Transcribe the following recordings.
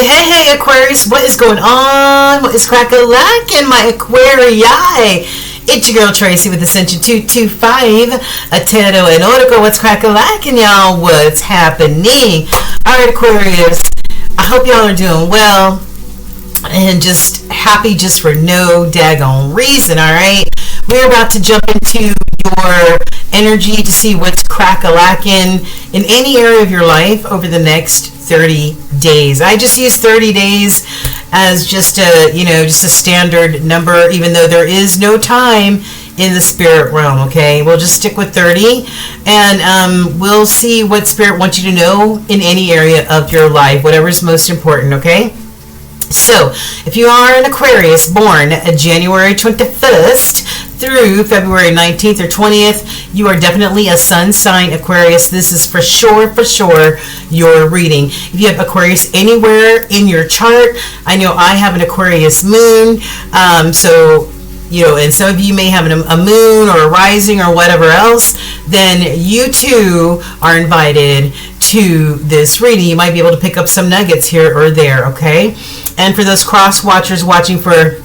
Hey, Aquarius, what is going on? What is crack-a-lackin', my Aquarii? It's your girl Tracy with Ascension 225, a Tarot and Oracle. What's crack-a-lackin', y'all? What's happening? Alright, Aquarius, I hope y'all are doing well and just happy just for no daggone reason, alright? We're about to jump into your energy to see what's crack-a-lackin' in any area of your life over the next 30 days. I just use 30 days as just a standard number, even though there is no time in the spirit realm. Okay, we'll just stick with 30, and we'll see what spirit wants you to know in any area of your life, whatever's most important. Okay, so if you are an Aquarius born January 21st through February 19th or 20th, you are definitely a sun sign Aquarius. This is for sure your reading. If you have Aquarius anywhere in your chart, I know I have an Aquarius moon, and some of you may have a moon or a rising or whatever else, then you too are invited to this reading. You might be able to pick up some nuggets here or there, okay? And for those cross watchers watching for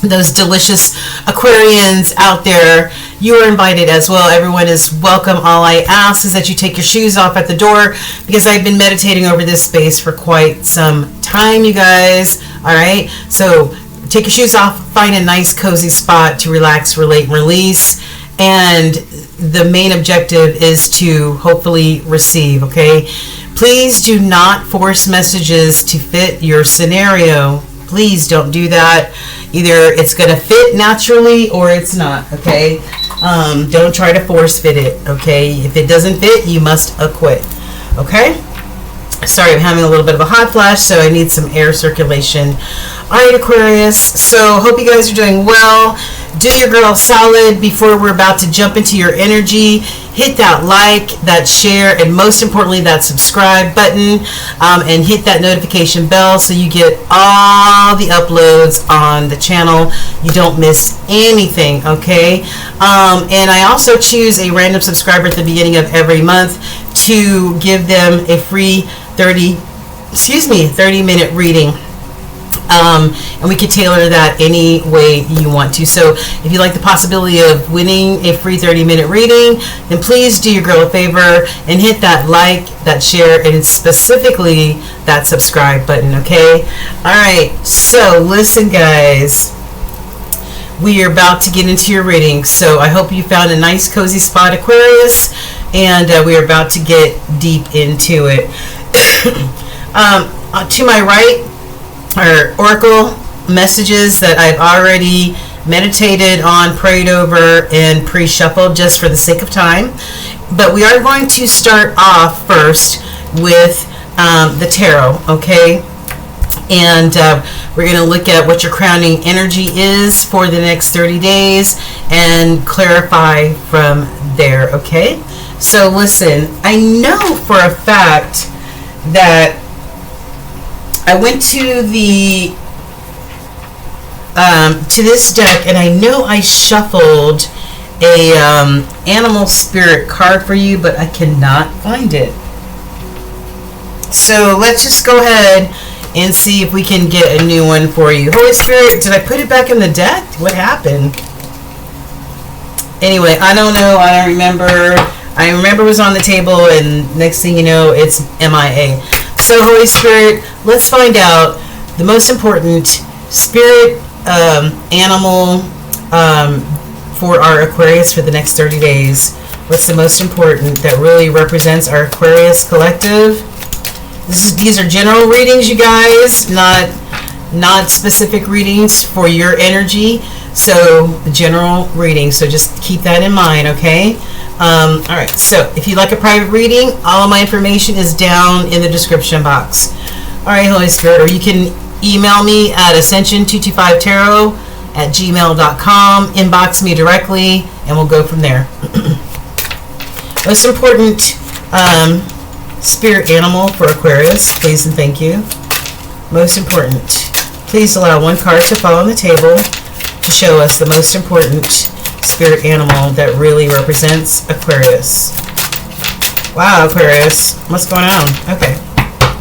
those delicious Aquarians out there, you are invited as well. Everyone is welcome. All I ask is that you take your shoes off at the door, because I've been meditating over this space for quite some time, you guys. All right, so take your shoes off, find a nice cozy spot to relax, relate, and release, and the main objective is to hopefully receive. Okay, please do not force messages to fit your scenario. Please don't do that. Either it's going to fit naturally or it's not, okay? Don't try to force fit it, okay? If it doesn't fit, you must acquit, okay? Sorry, I'm having a little bit of a hot flash, so I need some air circulation. All right, Aquarius, so hope you guys are doing well. Do your girl solid before we're about to jump into your energy. Hit that like, that share, and most importantly, that subscribe button, and hit that notification bell so you get all the uploads on the channel. You don't miss anything, okay? And I also choose a random subscriber at the beginning of every month to give them a free 30-minute reading. And we can tailor that any way you want to. So if you like the possibility of winning a free 30-minute reading, then please do your girl a favor and hit that like, that share, and specifically that subscribe button, okay? All right, so listen, guys. We are about to get into your reading, so I hope you found a nice cozy spot, Aquarius, and we are about to get deep into it. To my right are oracle messages that I've already meditated on, prayed over, and pre-shuffled just for the sake of time. But we are going to start off first with the tarot, okay? And we're going to look at what your crowning energy is for the next 30 days and clarify from there, okay? So listen, I know for a fact that I went to the to this deck, and I know I shuffled a animal spirit card for you, but I cannot find it. So let's just go ahead and see if we can get a new one for you. Holy Spirit, did I put it back in the deck? What happened? Anyway, I don't know. I don't remember. I remember it was on the table, and next thing you know, it's MIA. So, Holy Spirit, let's find out the most important spirit animal for our Aquarius for the next 30 days. What's the most important that really represents our Aquarius collective? These are general readings, you guys, not specific readings for your energy. So, general reading. So, just keep that in mind, okay? All right, so if you'd like a private reading, all of my information is down in the description box. All right, Holy Spirit, or you can email me at ascension225tarot@gmail.com, inbox me directly, and we'll go from there. Most important spirit animal for Aquarius, please and thank you. Most important, please allow one card to fall on the table to show us the most important spirit animal that really represents Aquarius. Wow, Aquarius, what's going on? Okay,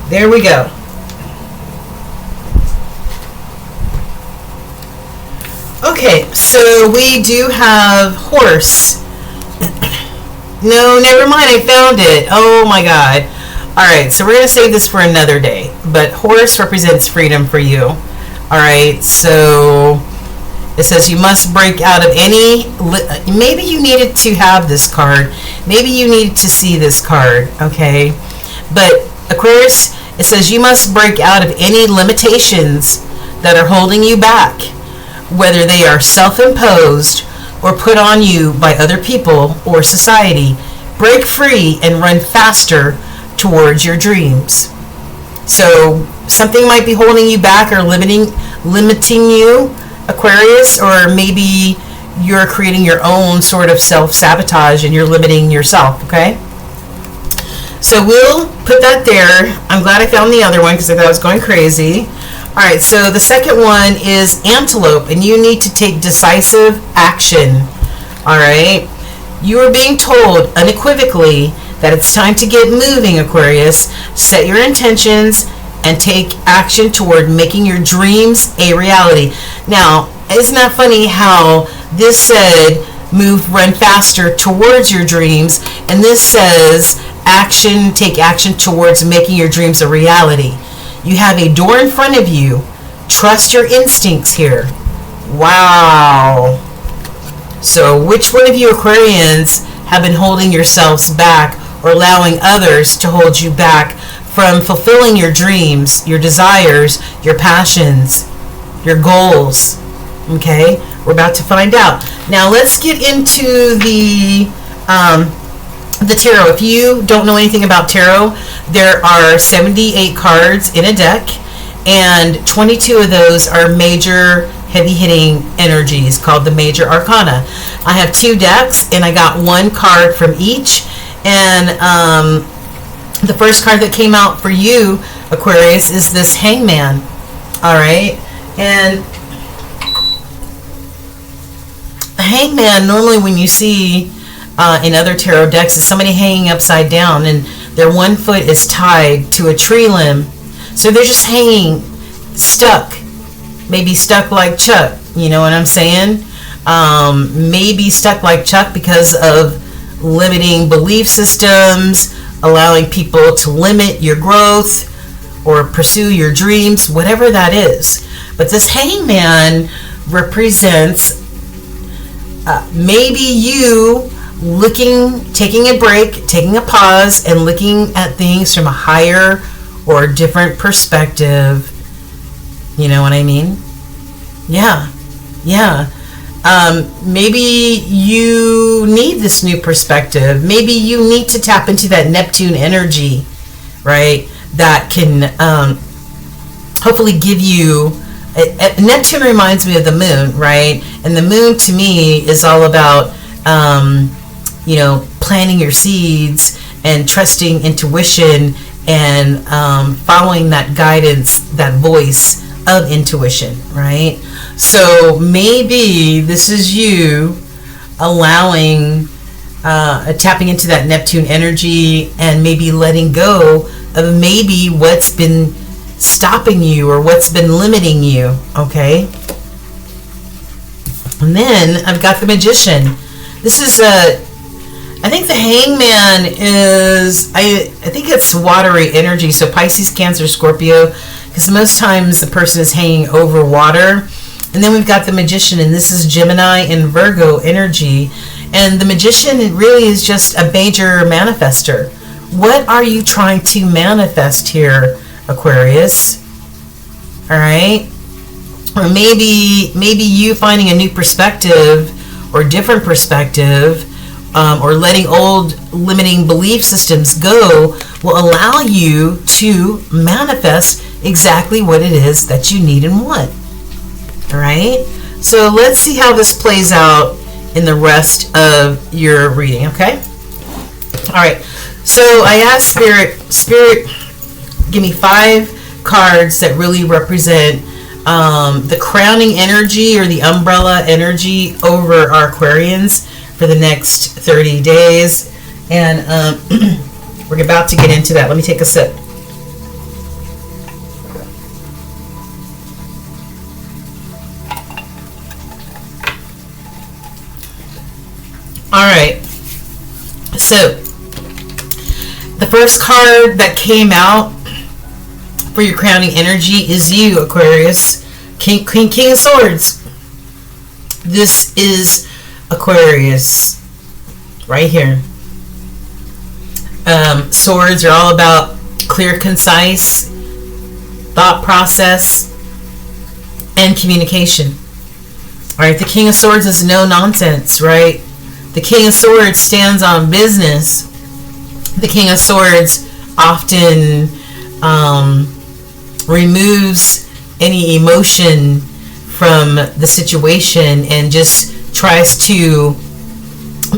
there we go. Okay, so we do have horse. No, never mind, I found it. Oh my god. Alright, so we're going to save this for another day. But horse represents freedom for you. Alright, so it says you must break out of any... Maybe you needed to have this card. Maybe you needed to see this card, okay? But Aquarius, it says you must break out of any limitations that are holding you back, whether they are self-imposed or put on you by other people or society. Break free and run faster towards your dreams. So something might be holding you back or limiting you, Aquarius, or maybe you're creating your own sort of self-sabotage and you're limiting yourself, okay? So we'll put that there. I'm glad I found the other one because I thought I was going crazy. Alright, so the second one is antelope, and you need to take decisive action. Alright? You are being told unequivocally that it's time to get moving, Aquarius. Set your intentions and take action toward making your dreams a reality. Now, isn't that funny how this said run faster towards your dreams, and this says take action towards making your dreams a reality. You have a door in front of you. Trust your instincts here. Wow. So which one of you Aquarians have been holding yourselves back or allowing others to hold you back from fulfilling your dreams, your desires, your passions, your goals? Okay, we're about to find out. Now let's get into the tarot. If you don't know anything about tarot, there are 78 cards in a deck, and 22 of those are major heavy-hitting energies called the major arcana. I have 2 decks, and I got 1 card from each, and the first card that came out for you, Aquarius, is this hangman. Alright, and a hangman, normally when you see in other tarot decks, is somebody hanging upside down and their one foot is tied to a tree limb. So they're just hanging, stuck. Maybe stuck like Chuck, you know what I'm saying? Maybe stuck like Chuck because of limiting belief systems, allowing people to limit your growth or pursue your dreams, whatever that is. But this hangman represents maybe you taking a break, taking a pause, and looking at things from a higher or different perspective. You know what I mean? Yeah. Maybe you need this new perspective. Maybe you need to tap into that Neptune energy, right? That can hopefully give you... Neptune reminds me of the moon, right? And the moon to me is all about planting your seeds and trusting intuition and following that guidance, that voice of intuition, right? So maybe this is you allowing tapping into that Neptune energy and maybe letting go of maybe what's been stopping you or what's been limiting you, okay? And then I've got the Magician. This is I think the hangman is, I think it's watery energy, so Pisces, Cancer, Scorpio, because most times the person is hanging over water. And then we've got the Magician, and this is Gemini and Virgo energy. And the Magician really is just a major manifester. What are you trying to manifest here, Aquarius? All right? Or maybe you finding a new perspective or different perspective, or letting old limiting belief systems go will allow you to manifest exactly what it is that you need and want. All right? So let's see how this plays out in the rest of your reading, okay? All right. So I asked Spirit, give me 5 cards that really represent the crowning energy or the umbrella energy over our Aquarians for the next 30 days. And we're about to get into that. Let me take a sip. So, the first card that came out for your crowning energy is you, Aquarius. King of Swords. This is Aquarius right here. Swords are all about clear, concise thought process and communication. Alright, the King of Swords is no nonsense, right? The King of Swords stands on business. The King of Swords often removes any emotion from the situation and just tries to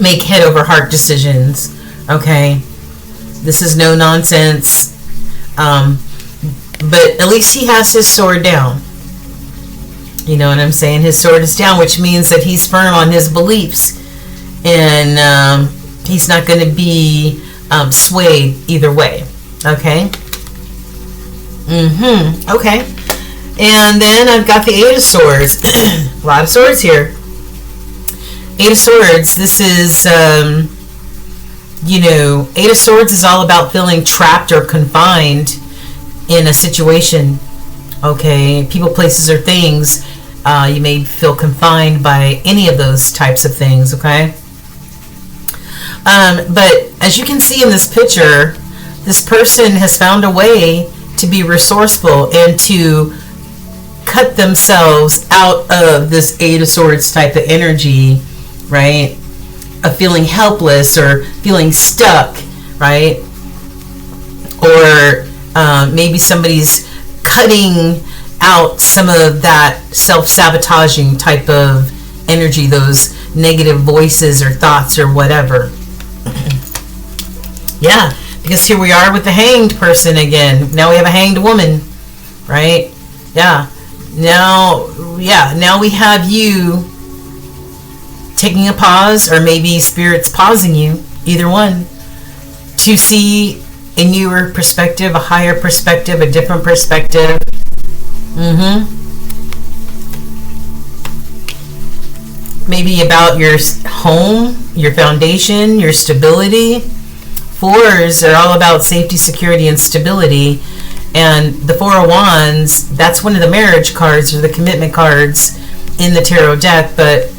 make head over heart decisions. Okay, this is no nonsense, but at least he has his sword down. You know what I'm saying? His sword is down, which means that he's firm on his beliefs, and he's not going to be swayed either way. Okay. Okay. And then I've got the Eight of Swords. A lot of swords here. Eight of Swords. This is, Eight of Swords is all about feeling trapped or confined in a situation. Okay, people, places, or things. You may feel confined by any of those types of things. Okay. But as you can see in this picture, this person has found a way to be resourceful and to cut themselves out of this Eight of Swords type of energy, right? Of feeling helpless or feeling stuck, right? Or maybe somebody's cutting out some of that self-sabotaging type of energy, those negative voices or thoughts or whatever. Yeah, because here we are with the hanged person again. Now we have a hanged woman, right? Yeah. Now we have you taking a pause, or maybe Spirit's pausing you, either one, to see a newer perspective, a higher perspective, a different perspective. Maybe about your home, your foundation, your stability. Fours are all about safety, security, and stability. And the Four of Wands, that's one of the marriage cards or the commitment cards in the tarot deck. But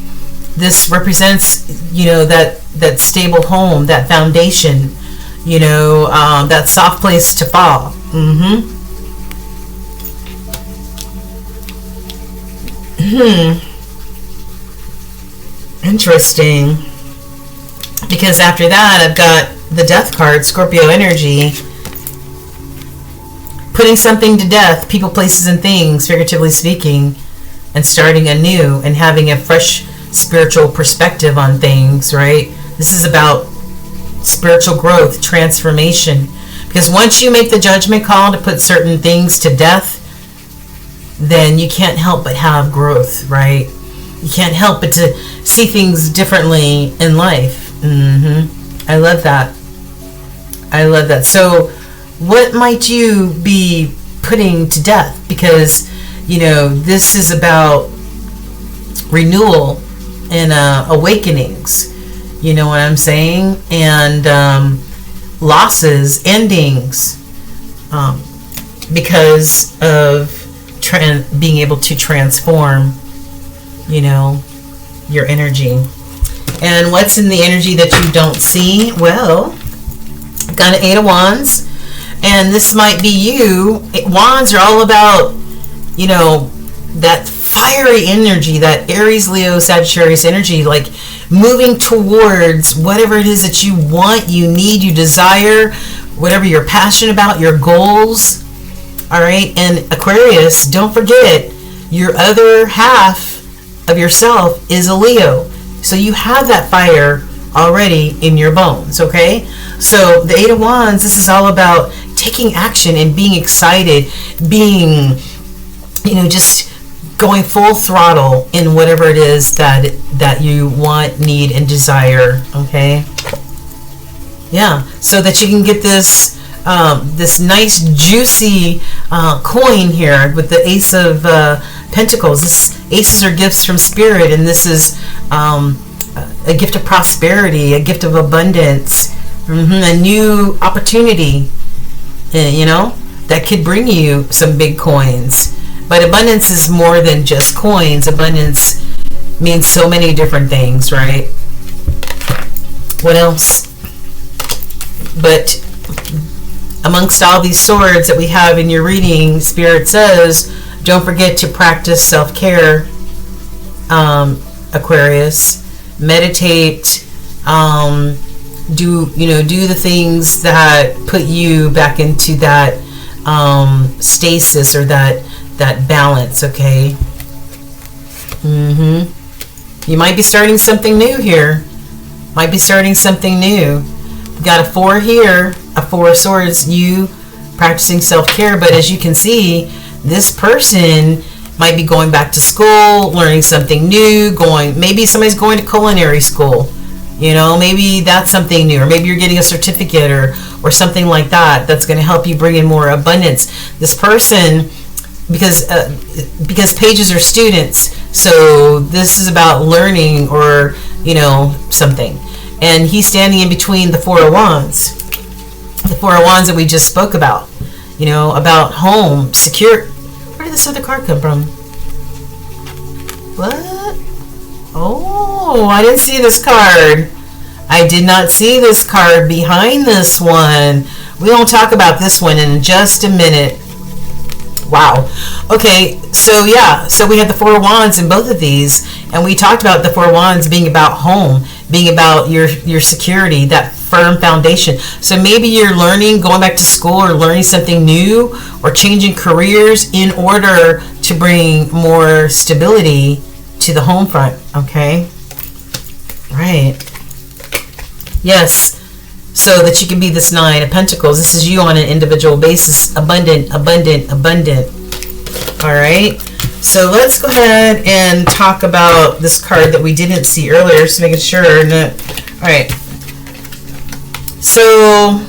this represents, that stable home, that foundation, that soft place to fall. Interesting. Because after that, I've got the Death card, Scorpio energy. Putting something to death, people, places, and things, figuratively speaking, and starting anew and having a fresh spiritual perspective on things, right? This is about spiritual growth, transformation. Because once you make the judgment call to put certain things to death, then you can't help but have growth, right? You can't help but to see things differently in life. I love that. I love that. So what might you be putting to death? Because, this is about renewal and awakenings. You know what I'm saying? And losses, endings, because of being able to transform, your energy. And what's in the energy that you don't see? Well, I've got an Eight of Wands. And this might be you. Wands are all about, that fiery energy, that Aries, Leo, Sagittarius energy, like moving towards whatever it is that you want, you need, you desire, whatever you're passionate about, your goals. All right. And Aquarius, don't forget, your other half of yourself is a Leo. So you have that fire already in your bones. Okay. So the Eight of Wands, this is all about taking action and being excited, being, just going full throttle in whatever it is that you want, need, and desire. Okay. Yeah. So that you can get this this nice juicy coin here with the Ace of Pentacles. Aces are gifts from Spirit, and this is a gift of prosperity, a gift of abundance. A new opportunity, you know, that could bring you some big coins. But abundance is more than just coins. Abundance means so many different things, right? What else? But amongst all these swords that we have in your reading, Spirit says, don't forget to practice self-care, Aquarius. Meditate, do the things that put you back into that stasis or that balance, okay? You might be starting something new here. Might be starting something new. We've got a 4 here, a 4 of swords, you practicing self-care, but as you can see, this person might be going back to school, learning something new, maybe somebody's going to culinary school, you know, maybe that's something new, or maybe you're getting a certificate or something like that that's going to help you bring in more abundance. This person, because pages are students, so this is about learning or, you know, something. And he's standing in between the 4 of Wands. The 4 of Wands that we just spoke about, you know, about home, secure. Where did this other card come from? What? Oh, I didn't see this card. I did not see this card behind this one. We'll talk about this one in just a minute. Wow. Okay, so yeah, so we had the 4 of Wands in both of these, and we talked about the 4 of Wands being about home, being about your security, that firm foundation. So maybe you're learning, going back to school or learning something new or changing careers in order to bring more stability to the home front, okay? Right. Yes. So that you can be this 9 of Pentacles. This is you on an individual basis. Abundant, abundant, abundant. All right. So let's go ahead and talk about this card that we didn't see earlier. Just making sure that... All right. So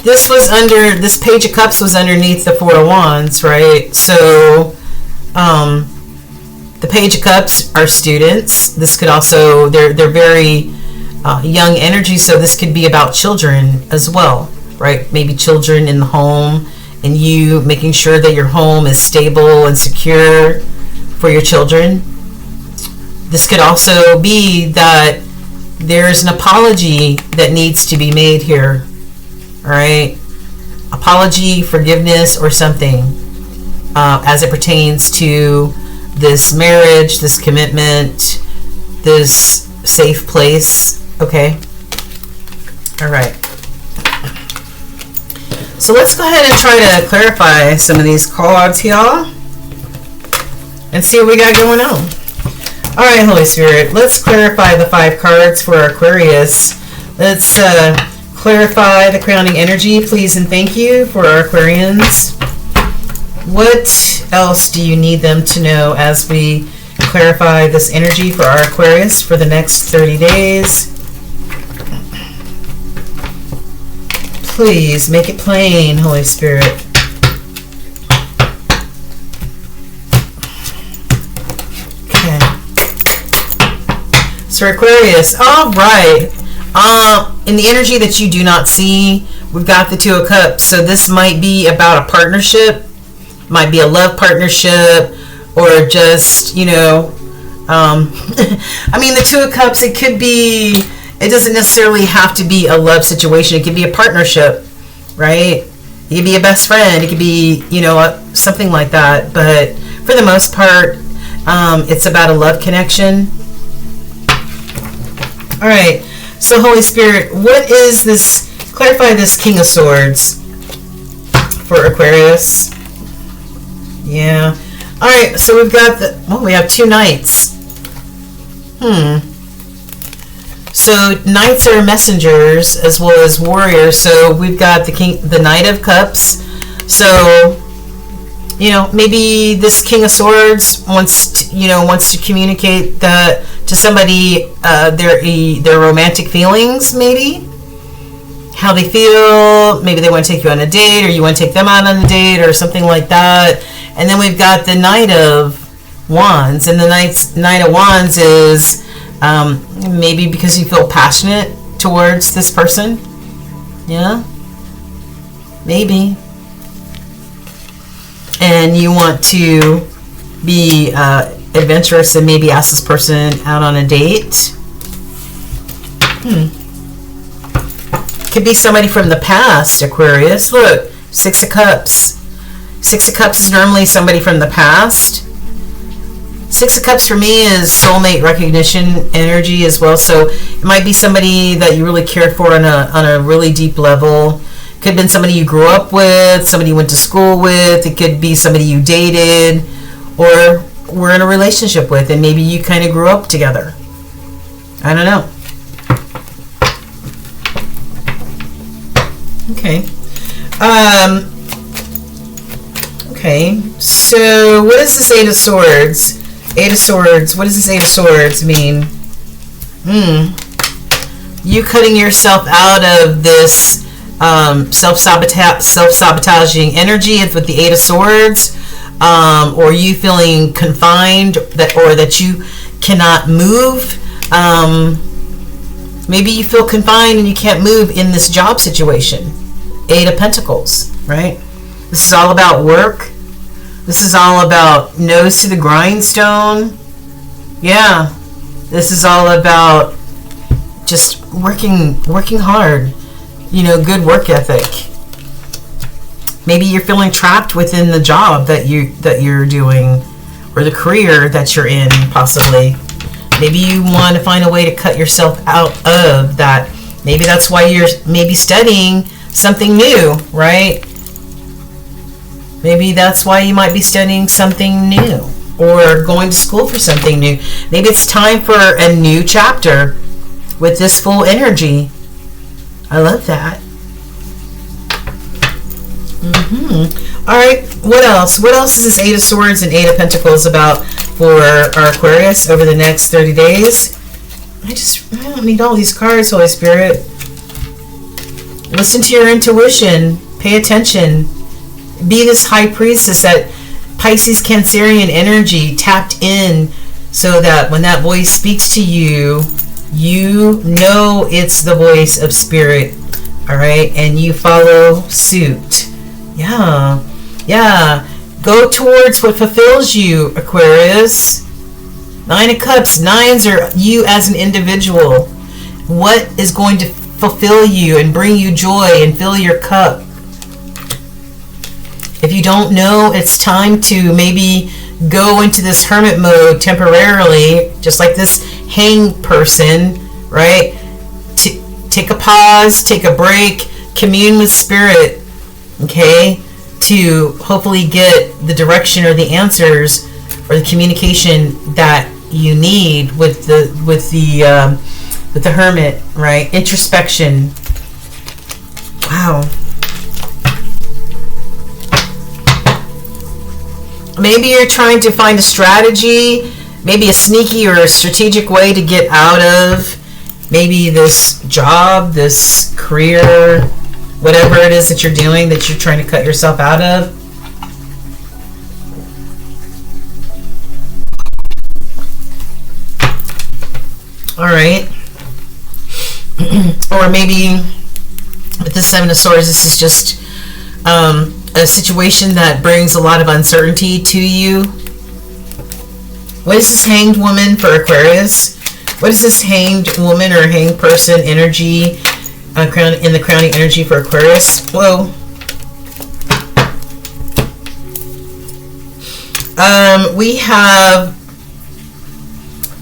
this Page of Cups was underneath the 4 of Wands, right? So the Page of Cups are students. This could also, they're very young energy, so this could be about children as well, right? Maybe children in the home and you making sure that your home is stable and secure for your children. This could also be that there's an apology that needs to be made here, all right? Apology, forgiveness, or something as it pertains to this marriage, this commitment, this safe place, okay? All right. So let's go ahead and try to clarify some of these cards here and see what we got going on. All right, Holy Spirit, let's clarify the 5 cards for Aquarius. Let's clarify the crowning energy, please and thank you, for our Aquarians. What else do you need them to know as we clarify this energy for our Aquarius for the next 30 days? Please make it plain, Holy Spirit. Okay. So Aquarius, all right. In the energy that you do not see, we've got the 2 of Cups. So this might be about a partnership, might be a love partnership, or just, you know, I mean, the 2 of Cups, it could be, it doesn't necessarily have to be a love situation. It could be a partnership, right? It could be a best friend. It could be, you know, something like that. But for the most part, it's about a love connection. All right. So, Holy Spirit, what is this? Clarify this King of Swords for Aquarius. Yeah. All right. So we've got the. Well, we have 2 knights. So knights are messengers as well as warriors. So we've got the Knight of Cups. So, you know, maybe this King of Swords wants to communicate that to somebody their romantic feelings, maybe how they feel. Maybe they want to take you on a date, or you want to take them out on a date, or something like that. And then we've got the Knight of Wands, and the Knight of Wands is maybe because you feel passionate towards this person. Yeah, maybe. And you want to be adventurous and maybe ask this person out on a date. Could be somebody from the past, Aquarius. Look, 6 of Cups. 6 of Cups is normally somebody from the past. 6 of Cups for me is soulmate recognition energy as well. So it might be somebody that you really care for on a really deep level. Could have been somebody you grew up with, somebody you went to school with. It could be somebody you dated or were in a relationship with, and maybe you kind of grew up together. I don't know. Okay. Okay. So what is this 8 of Swords? 8 of Swords. What does this 8 of Swords mean? You cutting yourself out of this self-sabotaging energy with the 8 of Swords, or you feeling confined that you cannot move. Maybe you feel confined and you can't move in this job situation. 8 of Pentacles, right? This is all about work. This is all about nose to the grindstone. Yeah. This is all about just working hard. You know, good work ethic. Maybe you're feeling trapped within the job that you're doing, or the career that you're in, possibly. Maybe you want to find a way to cut yourself out of that. Maybe that's why you're maybe studying something new, right? Maybe that's why you might be studying something new or going to school for something new. Maybe it's time for a new chapter with this full energy. I love that. All right, what else? What else is this 8 of Swords and 8 of Pentacles about for our Aquarius over the next 30 days? I don't need all these cards, Holy Spirit. Listen to your intuition. Pay attention. Be this High Priestess, that Pisces Cancerian energy tapped in, so that when that voice speaks to you, you know it's the voice of Spirit. All right, and you follow suit. Yeah. Go towards what fulfills you, Aquarius. 9 of Cups. 9s are you as an individual. What is going to fulfill you and bring you joy and fill your cup? If you don't know, it's time to maybe go into this hermit mode temporarily, just like this hang person, right? Take a pause, take a break, commune with Spirit, okay? To hopefully get the direction or the answers or the communication that you need with the hermit, right? Introspection. Wow. Maybe you're trying to find a strategy, maybe a sneaky or a strategic way to get out of maybe this job, this career, whatever it is that you're doing that you're trying to cut yourself out of. All right. Or maybe with the 7 of Swords, this is just a situation that brings a lot of uncertainty to you. What is this hanged woman for Aquarius? What is this hanged woman or hanged person energy in the crowning energy for Aquarius? Whoa. We have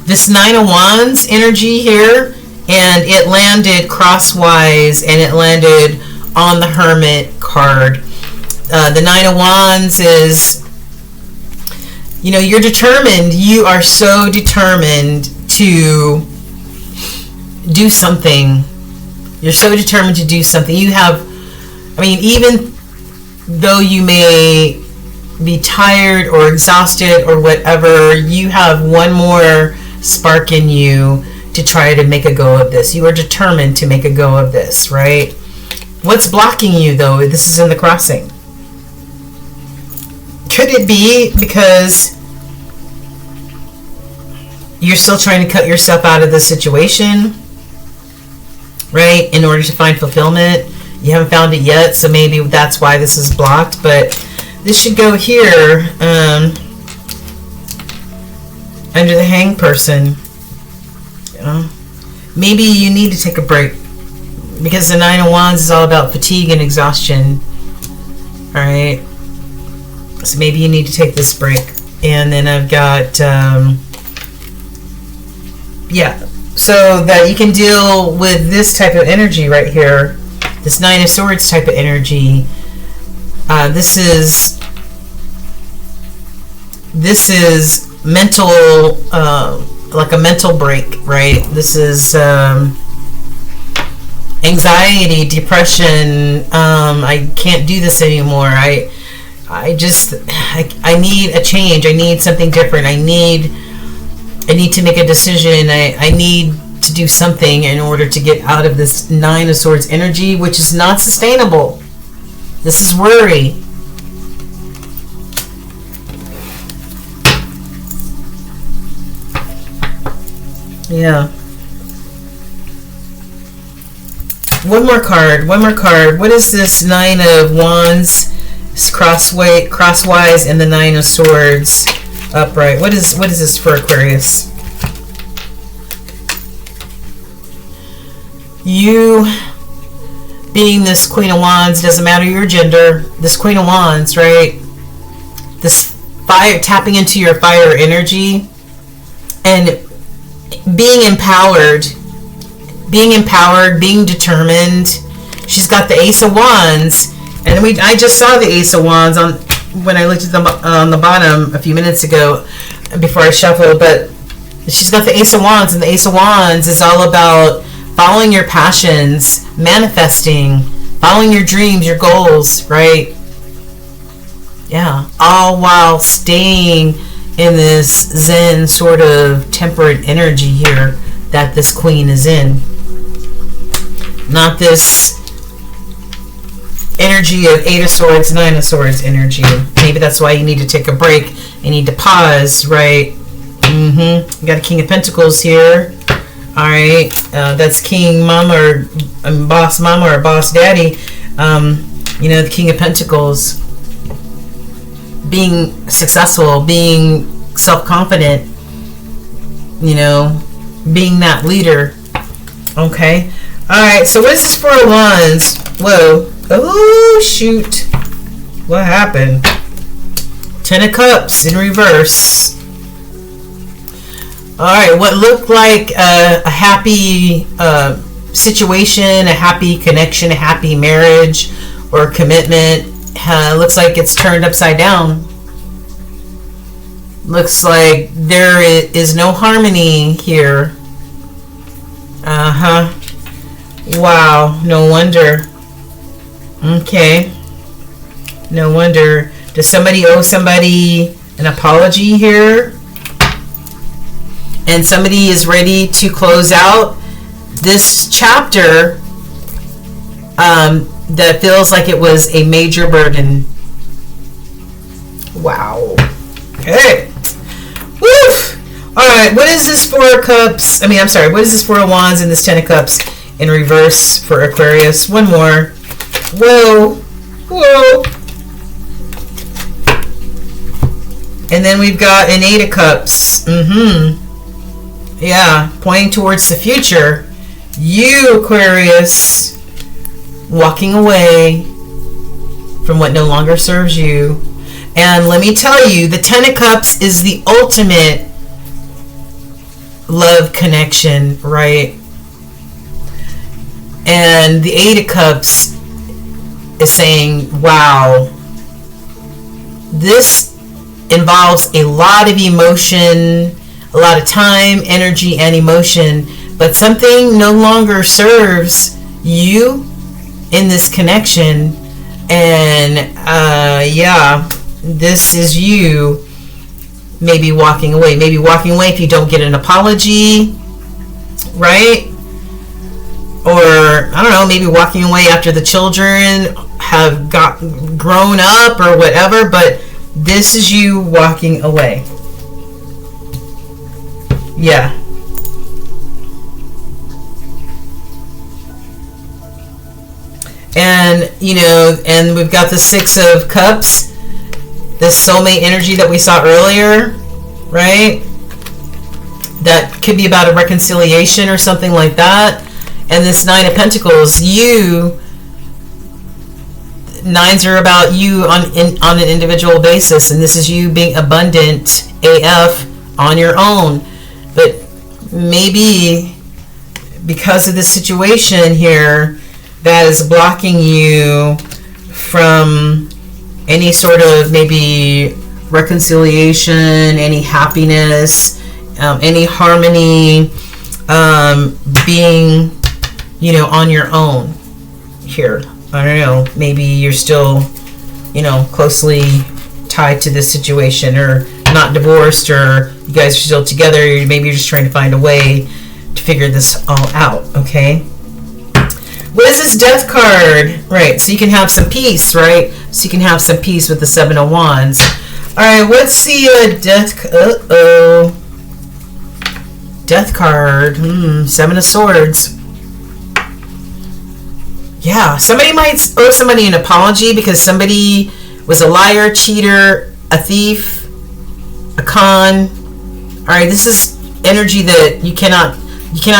this 9 of Wands energy here, and it landed crosswise, and it landed on the Hermit card. The 9 of Wands is, you know, you're determined. You are so determined to do something. You're so determined to do something. You have, I mean, even though you may be tired or exhausted or whatever, you have one more spark in you to try to make a go of this. You are determined to make a go of this, right? What's blocking you, though? This is in the crossing. Could it be because you're still trying to cut yourself out of the situation? right? In order to find fulfillment. You haven't found it yet, so maybe that's why this is blocked, but this should go here, under the hanged person. Maybe you need to take a break, because the Nine of Wands is all about fatigue and exhaustion. Alright, so maybe you need to take this break. And then I've got, yeah, so that you can deal with this type of energy right here, this Nine of Swords type of energy. This is mental, like a mental break, right? This is anxiety, depression. I can't do this anymore. I need a change. I need something different. I need to make a decision. I need to do something in order to get out of this Nine of Swords energy, which is not sustainable. This is worry. Yeah. One more card. What is this Nine of Wands crosswise and the Nine of Swords upright? What is this for Aquarius? You being this Queen of Wands, doesn't matter your gender, this Queen of Wands, right? This fire, tapping into your fire energy and being empowered, being determined. She's got the Ace of Wands, and I just saw the Ace of Wands when I looked at them on the bottom a few minutes ago before I shuffled, but she's got the Ace of Wands, and the Ace of Wands is all about following your passions, manifesting, following your dreams, your goals, right? Yeah, all while staying in this Zen sort of temperate energy here that this Queen is in. Not this energy of Eight of Swords, Nine of Swords energy. Maybe that's why you need to take a break. You need to pause, right? You got a King of Pentacles here. Alright, that's King Mama or Boss Mama or Boss Daddy. You know, the King of Pentacles. Being successful, being self-confident, you know, being that leader. Okay. Alright, so what is this Four of Wands? Whoa. Oh, shoot. What happened? Ten of Cups in reverse. Alright, what looked like a happy situation, a happy connection, a happy marriage or commitment, looks like it's turned upside down. Looks like there is no harmony here. Wow, no wonder. Okay. No wonder. Does somebody owe somebody an apology here? And somebody is ready to close out this chapter that feels like it was a major burden. Wow. Okay. Woof! Alright, what is this Four of Cups? What is this Four of Wands and this Ten of Cups in reverse for Aquarius? One more. Whoa. Whoa. And then we've got an Eight of Cups. Yeah, pointing towards the future. You, Aquarius, walking away from what no longer serves you. And let me tell you, the Ten of Cups is the ultimate love connection, right? And the Eight of Cups is saying, wow, this involves a lot of emotion, a lot of time, energy, and emotion, but something no longer serves you in this connection. And yeah, this is you maybe walking away if you don't get an apology, right? Or I don't know, maybe walking away after the children have grown up or whatever, but this is you walking away. Yeah. And, you know, and we've got the Six of Cups, this soulmate energy that we saw earlier, right? That could be about a reconciliation or something like that. And this Nine of Pentacles, nines are about you on an individual basis, and this is you being abundant AF on your own. But maybe because of this situation here that is blocking you from any sort of maybe reconciliation, any happiness, any harmony, being, you know, on your own here. I don't know, maybe you're still, you know, closely tied to this situation, or not divorced, or you guys are still together. Maybe you're just trying to find a way to figure this all out, okay? What is this Death card? Right, so you can have some peace, right? So you can have some peace with the Seven of Wands. All right, what's the Death card? Seven of Swords. Yeah, somebody might owe somebody an apology because somebody was a liar, cheater, a thief, a con. All right, this is energy that you cannot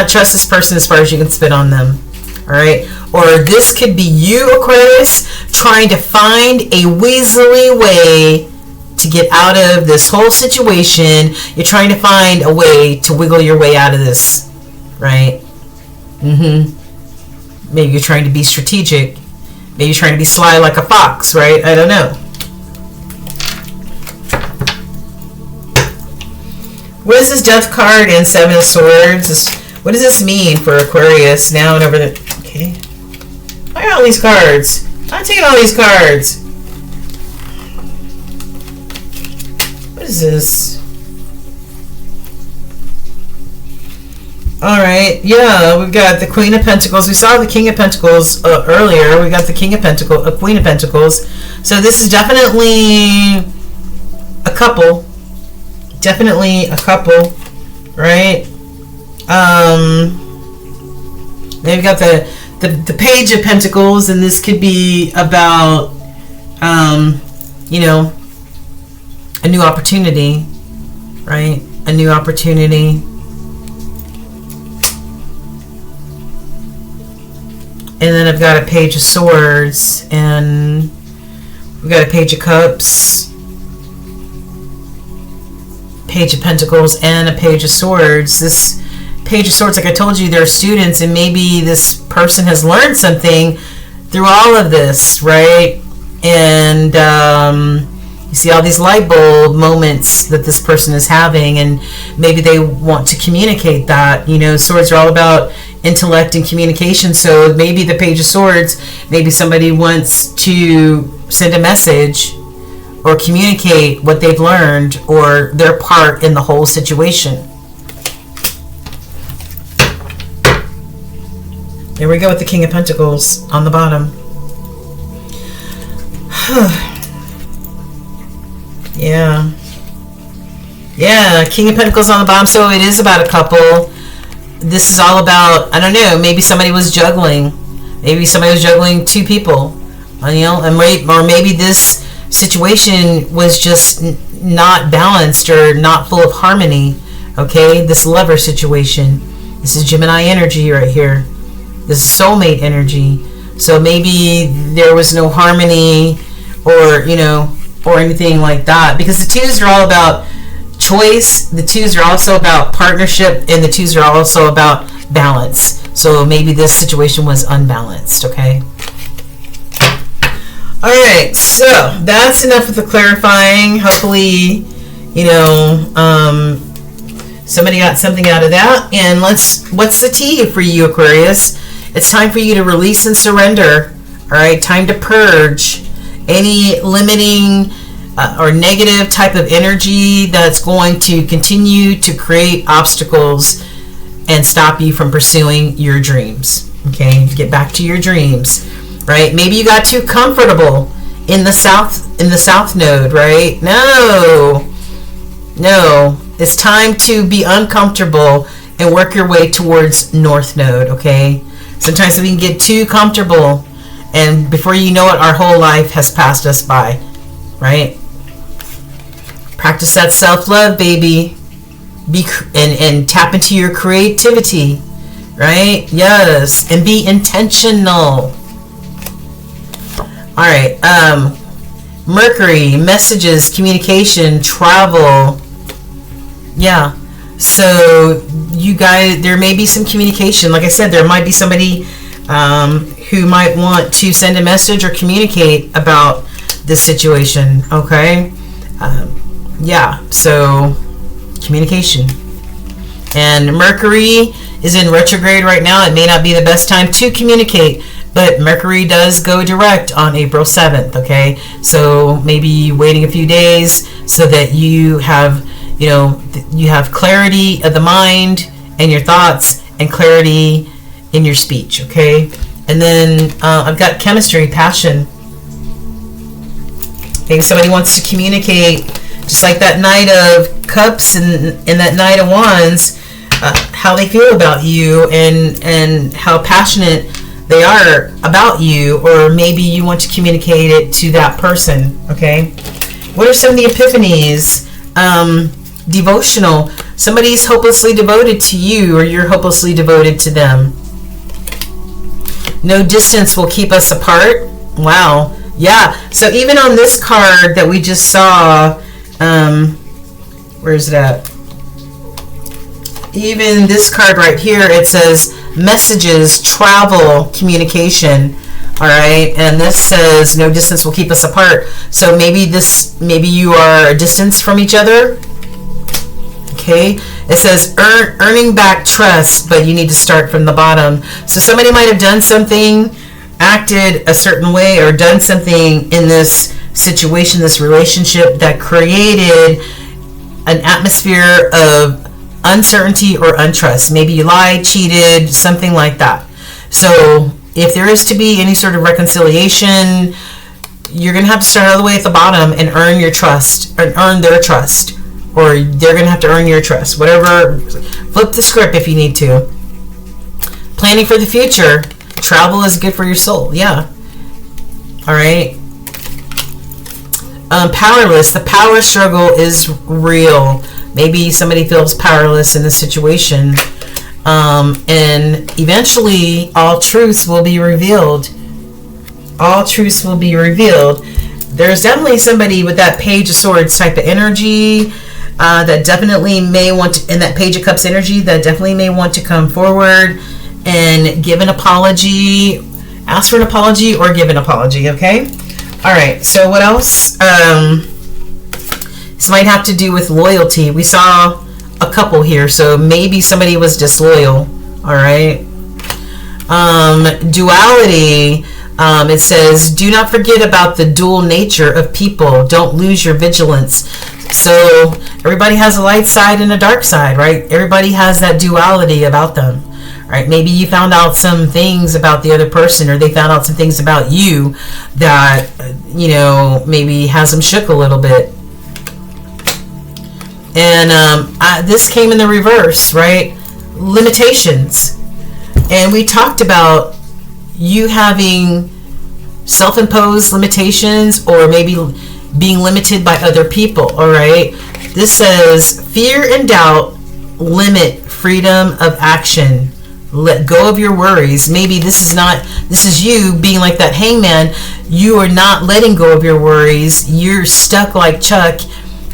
trust this person as far as you can spit on them. All right, or this could be you, Aquarius, trying to find a weaselly way to get out of this whole situation. You're trying to find a way to wiggle your way out of this, right? Maybe you're trying to be strategic. Maybe you're trying to be sly like a fox, right? I don't know. What is this Death card and Seven of Swords? What does this mean for Aquarius now and over the... Okay. I got all these cards. I'm taking all these cards. What is this? Alright, yeah, we've got the Queen of Pentacles. We saw the King of Pentacles earlier. We got the King of Pentacles, Queen of Pentacles. So this is definitely a couple. Definitely a couple, right? Then we've got the Page of Pentacles, and this could be about, you know, a new opportunity, right? A new opportunity. And then I've got a Page of Swords, and we've got a Page of Cups, Page of Pentacles, and a Page of Swords. This Page of Swords, like I told you, they're students, and maybe this person has learned something through all of this, right? And you see all these light bulb moments that this person is having, and maybe they want to communicate that. You know, swords are all about intellect and communication, so maybe the Page of Swords, maybe somebody wants to send a message or communicate what they've learned or their part in the whole situation. There we go with the King of Pentacles on the bottom. Yeah, King of Pentacles on the bottom, so it is about a couple. This is all about, I don't know, maybe somebody was juggling. Maybe somebody was juggling two people, you know, or maybe this situation was just not balanced or not full of harmony, okay? This lover situation. This is Gemini energy right here. This is soulmate energy. So maybe there was no harmony or, you know, or anything like that. Because the twos are all about choice, the twos are also about partnership, and the twos are also about balance. So maybe this situation was unbalanced, okay? Alright, so that's enough with the clarifying. Hopefully, you know, somebody got something out of that. And what's the tea for you, Aquarius? It's time for you to release and surrender. Alright, time to purge any limiting or negative type of energy that's going to continue to create obstacles and stop you from pursuing your dreams. Okay, get back to your dreams, right? Maybe you got too comfortable in the south node, right? No, it's time to be uncomfortable and work your way towards north node. Okay, sometimes we can get too comfortable And before you know it, our whole life has passed us by, right? Practice that self-love, baby. And tap into your creativity, right? Yes, and be intentional. All right. Mercury, messages, communication, travel. Yeah. So you guys, there may be some communication. Like I said, there might be somebody who might want to send a message or communicate about this situation. Okay. Yeah. So communication. And Mercury is in retrograde right now. It may not be the best time to communicate, but Mercury does go direct on April 7th, okay? So maybe waiting a few days so that you have, you have clarity of the mind and your thoughts and clarity in your speech, okay? And then I've got chemistry, passion. Maybe somebody wants to communicate, just like that Knight of Cups and that Knight of Wands, how they feel about you and how passionate they are about you, or maybe you want to communicate it to that person, okay? What are some of the epiphanies? Devotional. Somebody's hopelessly devoted to you, or you're hopelessly devoted to them. No distance will keep us apart. Wow. Yeah. So even on this card that we just saw, where is it at? Even this card right here, it says messages, travel, communication. All right, and this says no distance will keep us apart. So maybe you are a distance from each other. Okay, it says earning back trust, but you need to start from the bottom. So somebody might have done something, acted a certain way, or done something in this situation, this relationship, that created an atmosphere of uncertainty or untrust. Maybe you lied, cheated, something like that. So if there is to be any sort of reconciliation, you're going to have to start all the way at the bottom and earn your trust, or earn their trust, or they're going to have to earn your trust. Whatever, flip the script if you need to. Planning for the future. Travel is good for your soul. Yeah. All right. Powerless. The power struggle is real. Maybe somebody feels powerless in this situation. And eventually all truths will be revealed. All truths will be revealed. There's definitely somebody with that Page of Swords type of energy that definitely may want to, in that Page of Cups energy, that definitely may want to come forward and give an apology, ask for an apology, or give an apology, okay? All right, so what else? This might have to do with loyalty. We saw a couple here, so maybe somebody was disloyal. All right. Duality. It says, do not forget about the dual nature of people. Don't lose your vigilance. So everybody has a light side and a dark side, right? Everybody has that duality about them, right? Maybe you found out some things about the other person, or they found out some things about you that, maybe has them shook a little bit. And this came in the reverse, right? Limitations. And we talked about you having self-imposed limitations, or maybe being limited by other people, all right? This says, fear and doubt limit freedom of action. Let go of your worries. Maybe this is you being like that hangman. You are not letting go of your worries. You're stuck like Chuck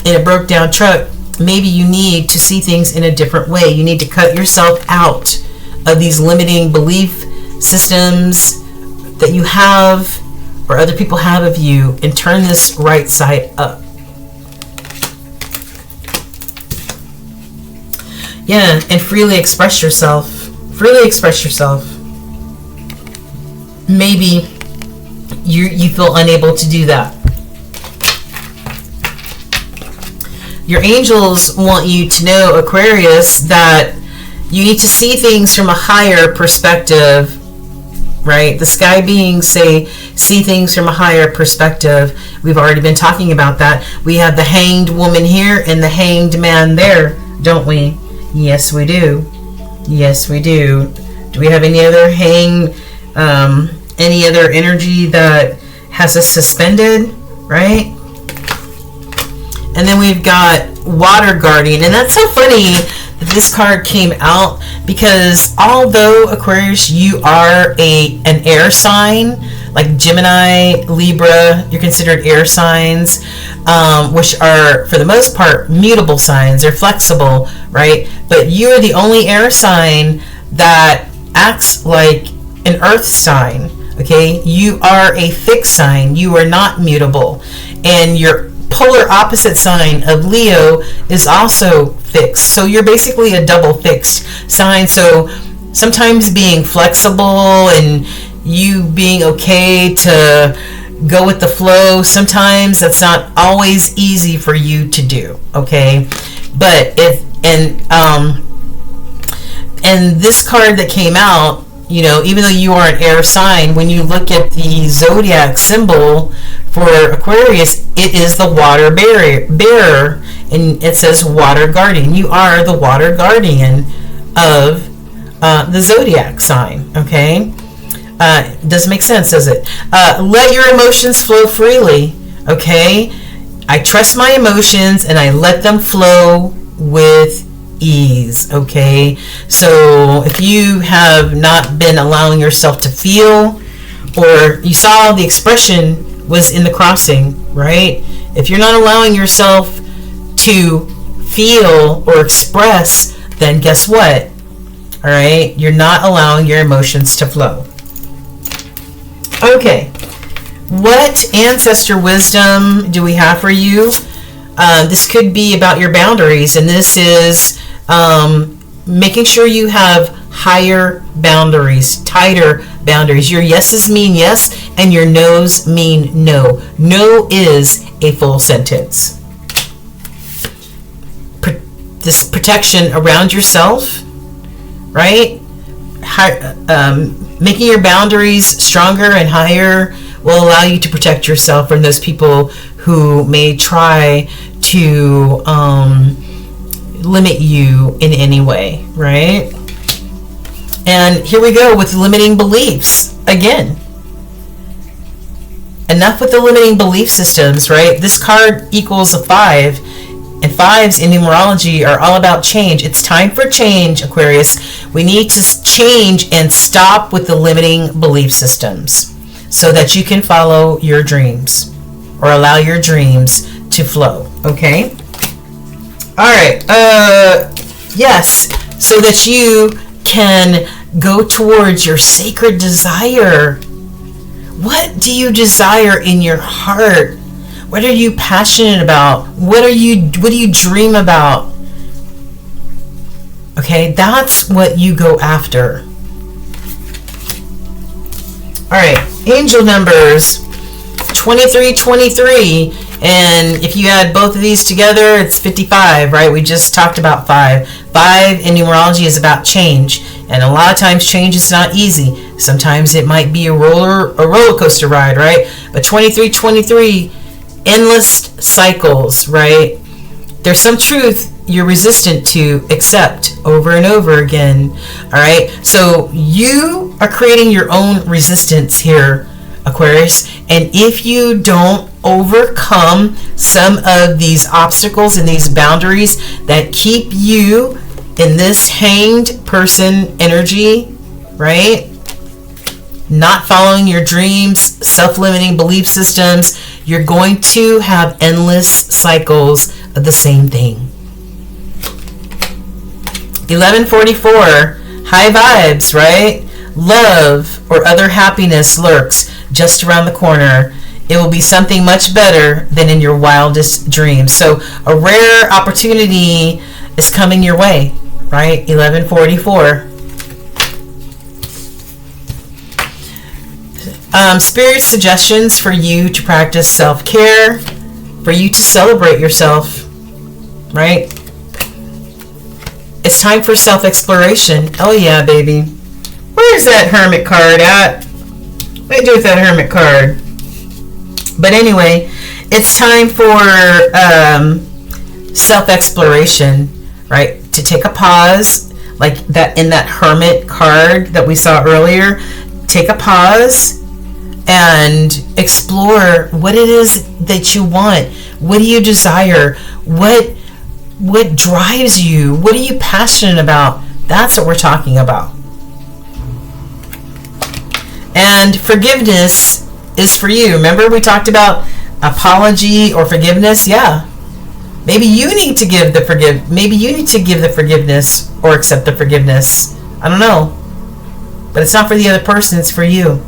in a broke down truck. Maybe you need to see things in a different way. You need to cut yourself out of these limiting belief systems that you have or other people have of you, and turn this right side up. Yeah, and freely express yourself. Freely express yourself. Maybe you feel unable to do that. Your angels want you to know, Aquarius, that you need to see things from a higher perspective, right? The sky beings say, see things from a higher perspective. We've already been talking about that. We have the hanged woman here and the hanged man there, don't we? Yes, we do. Yes, we do. Do we have any other hanged any other energy that has us suspended, right? And then we've got Water Guardian. And that's so funny that this card came out, because although, Aquarius, you are an air sign, like Gemini, Libra, you're considered air signs, which are, for the most part, mutable signs. They're flexible, right? But you are the only air sign that acts like an earth sign, okay? You are a fixed sign. You are not mutable. And your polar opposite sign of Leo is also fixed. So you're basically a double fixed sign. So sometimes being flexible and you being okay to go with the flow, sometimes that's not always easy for you to do, okay? But and this card that came out, you know, even though you are an air sign, when you look at the zodiac symbol for Aquarius, it is the water bearer, and it says water guardian. You are the water guardian of the zodiac sign, okay? Doesn't make sense, does it? Let your emotions flow freely, okay? I trust my emotions and I let them flow with ease, okay? So if you have not been allowing yourself to feel, or you saw the expression was in the crossing, right? If you're not allowing yourself to feel or express, then guess what? All right, you're not allowing your emotions to flow. Okay, what ancestor wisdom do we have for you? This could be about your boundaries, and this is making sure you have higher boundaries, tighter boundaries. Your yeses mean yes, and your no's mean no. No is a full sentence. This protection around yourself, right? Making your boundaries stronger and higher will allow you to protect yourself from those people who may try to limit you in any way, right? And here we go with limiting beliefs again. Enough with the limiting belief systems, right? This card equals a 5, and 5s in numerology are all about change. It's time for change, Aquarius. We need to change and stop with the limiting belief systems so that you can follow your dreams or allow your dreams to flow, okay? All right, yes, so that you can go towards your sacred desire. What do you desire in your heart? What are you passionate about? What do you dream about? Okay, that's what you go after. All right, angel numbers 2323, and if you add both of these together, it's 55, right? We just talked about 5. 5 in numerology is about change, and a lot of times change is not easy. Sometimes it might be a roller coaster ride, right? But 2323, endless cycles, right? There's some truth you're resistant to accept over and over again, all right? So you are creating your own resistance here, Aquarius, and if you don't overcome some of these obstacles and these boundaries that keep you in this hanged person energy, right? Not following your dreams, self-limiting belief systems, you're going to have endless cycles of the same thing. 1144, high vibes, right? Love or other happiness lurks just around the corner. It will be something much better than in your wildest dreams. So a rare opportunity is coming your way, right? 1144. Spirit suggestions for you to practice self-care, for you to celebrate yourself, right? It's time for self-exploration. Oh yeah, baby. Where's that Hermit card at? What do you do with that Hermit card? But anyway, it's time for self-exploration, right? To take a pause, like that in that Hermit card that we saw earlier. Take a pause and explore what it is that you want. What do you desire? What drives you? What are you passionate about? That's what we're talking about. And forgiveness is for you. Remember we talked about apology or forgiveness? Yeah. Maybe you need to give the forgiveness or accept the forgiveness. I don't know. But it's not for the other person, it's for you.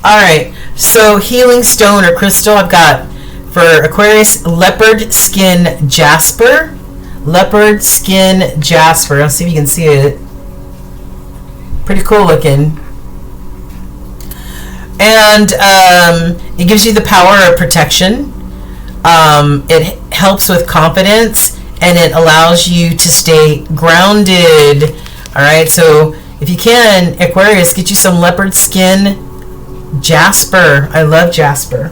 Alright, so healing stone or crystal I've got for Aquarius, leopard skin jasper. Leopard skin jasper. Let's see if you can see it. Pretty cool looking. And it gives you the power of protection. It helps with confidence, and it allows you to stay grounded. Alright, so if you can, Aquarius, get you some leopard skin jasper. I love jasper.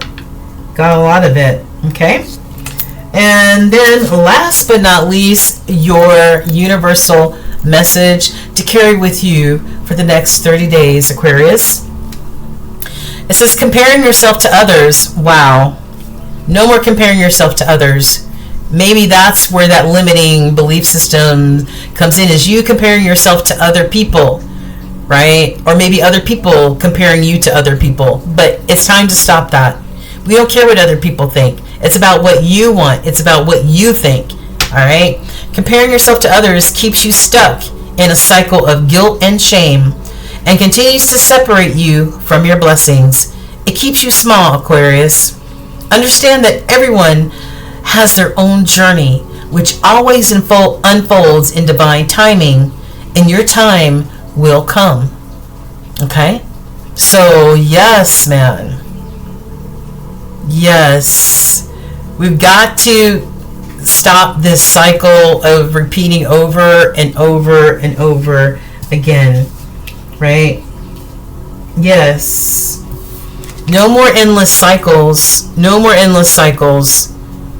Got a lot of it. Okay. And then last but not least, your universal message to carry with you for the next 30 days, Aquarius. It says comparing yourself to others. Wow. No more comparing yourself to others. Maybe that's where that limiting belief system comes in, is you comparing yourself to other people, right? Or maybe other people comparing you to other people. But it's time to stop that. We don't care what other people think. It's about what you want. It's about what you think. All right? Comparing yourself to others keeps you stuck in a cycle of guilt and shame and continues to separate you from your blessings. It keeps you small, Aquarius. Understand that everyone has their own journey, which always unfolds in divine timing, and your time will come. Okay? So, yes, man. Yes. We've got to stop this cycle of repeating over and over and over again. Right? Yes. No more endless cycles. No more endless cycles.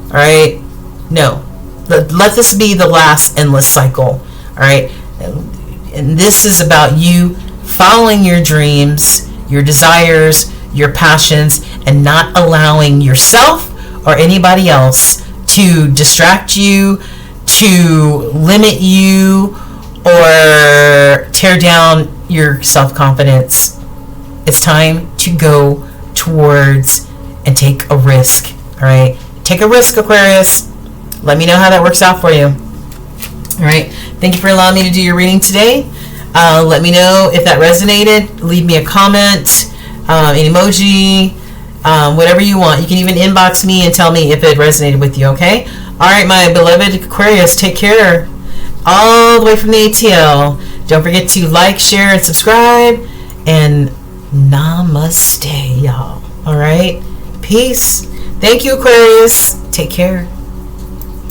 Alright? No. Let this be the last endless cycle. Alright? And this is about you following your dreams, your desires, your passions, and not allowing yourself or anybody else to distract you, to limit you, or tear down your self-confidence. It's time to go towards and take a risk. All right, take a risk, Aquarius. Let me know how that works out for you. All right, thank you for allowing me to do your reading today. Let me know if that resonated. Leave me a comment, an emoji, whatever you want. You can even inbox me and tell me if it resonated with you. Okay. All right, my beloved Aquarius, take care. All the way from the ATL. Don't forget to like, share, and subscribe. And namaste, y'all. All right. Peace. Thank you, Aquarius. Take care.